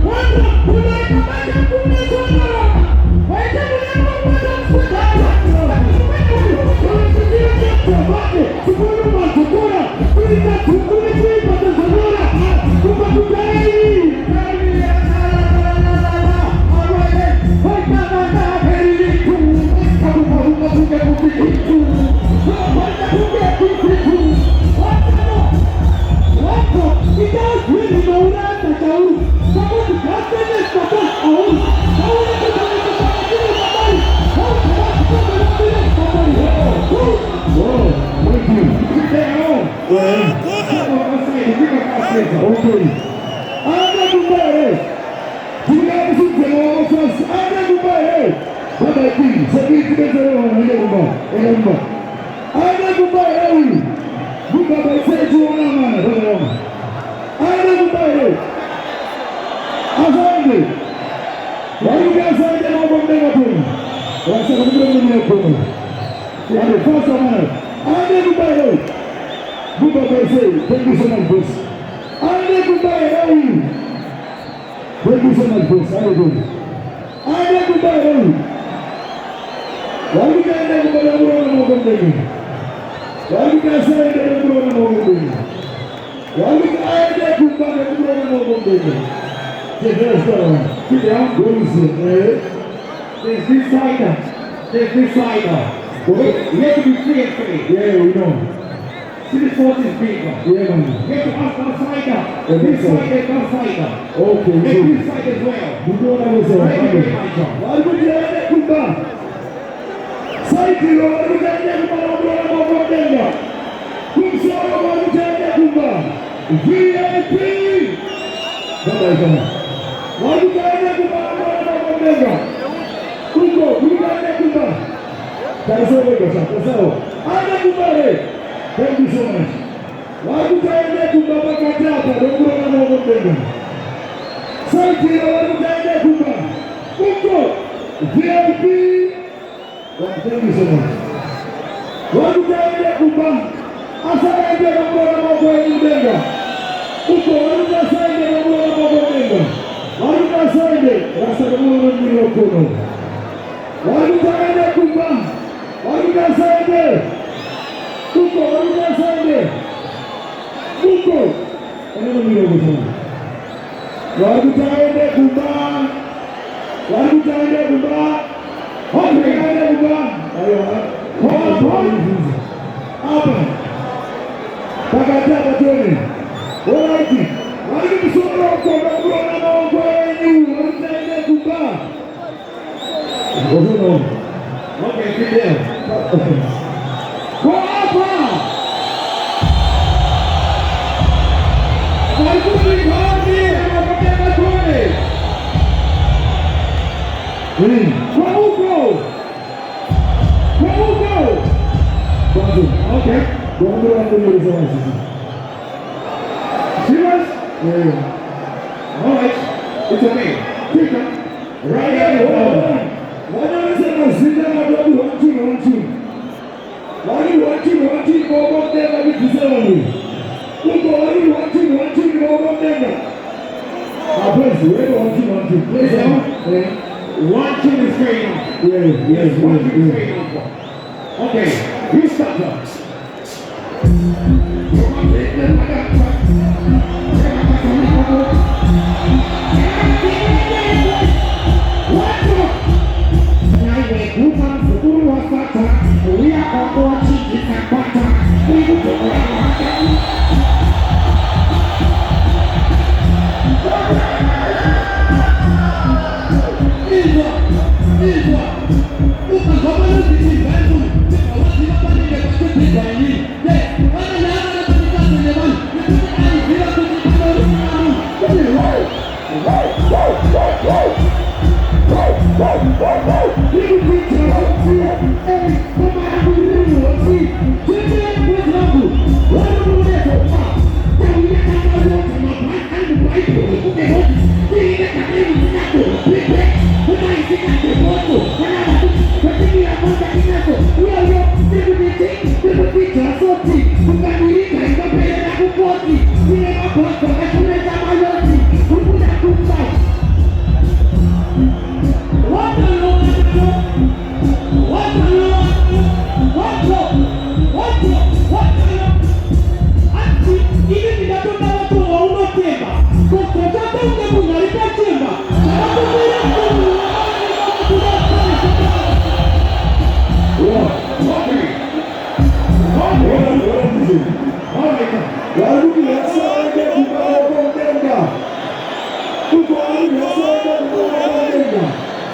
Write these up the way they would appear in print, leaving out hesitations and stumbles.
Welcome to the Anda kumbaye. Baba hii, sasa tumezelewa na kumba. Kumba. Anda kumbaye huyu. Buka baisetu wana maana baba. Anda kumbaye. Asante. Walimu asante na mambo mengi tu. Wasema ndio mimi hapo. Yani fasa maana. Anda kumbaye. Buka baisetu, thank you so much boss. Anda kumbaye huyu. Thank you so much boss. Anda kumbaye huyu. Walimu anda kumbaye huyu na mambo mengi. Walimu asante na mambo mengi. Walimu anda kumbaye huyu na mambo mengi. Sit down, go to sleep. There's this fighter. There's this fighter. You have to be free and free. Yeah, we know. See this force is big. Yeah, man. You have to ask our fighter. This fighter is our fighter. Okay, and this fight as well. You know what I was saying? Why would you have that kumba? Saiti, why would you have that kumba? Kumsoro, why would you have that kumba? VIP! Bye-bye, Wajikaenda kumba kuko wajikaenda kumba kaisoro kosa kosa ana kumba thank you so much wajikaenda kumba pakatata ndio na mambo mengi sasa wajikaenda kumba kuko VIP thank you so much wajikaenda kumba asante na mambo mengi kuko wajikaenda na mambo mengi Wajika saide, rasa kumuno nilo kono. Wajika saide kumba. Wajika saide. Kuko, wajika saide. Kuko. Ano nilo kono. Wajika saide kumba. Wajika saide kumba. Wajika saide kumba. Ayo, apa. Pakata patoni. Alright. Wajika soro kono kono. Okay, sit down. Go up! Why do we call here? I'm going to okay. Don't go on the resources. Serious? Yeah. Alright. It's okay. Pick up. Right here. Why don't you say sit down and do one thing? Why do you want to go up there and be disabled? Why do you want to go up there? Please, where do you want to? Please, one thing is straight on. Yes, one thing is straight on. Okay, you stop that.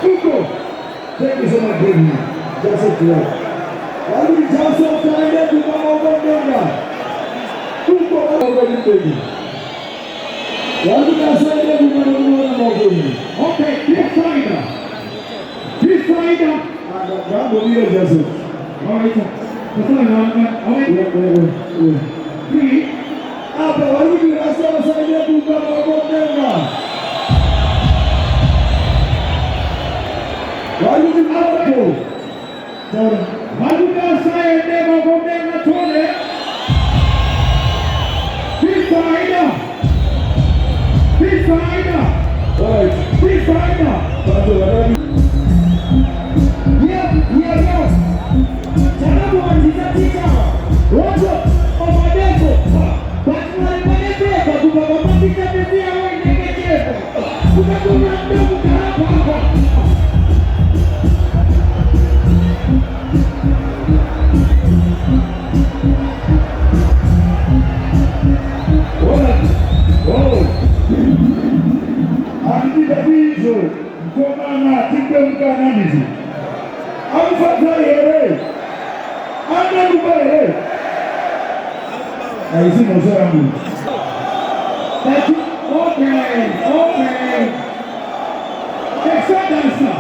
Thank you so much, baby. That's it, yeah. Why do you tell so kind that you come over there? Who go over the baby? Why do you say that you come over there? Okay, big fighter. body is just. All right. That's all right. Three. Apa lagi dirasa saya bukan orang. Lalu kita apa tu? Lalu saya demo komen atole. Designer. Right. Designer. Lalu lagi. Ya. Jangan buat cita-cita. Wajib omadeko. Bagaimana mereka? Bagaimana kita berdia ini kecil? Bukan tunjuk bukan apa-apa. Komana tinggalkan nanti. Apa saya? Anda lupa ya? Isi masa kamu. Tapi okay. Extra dansa.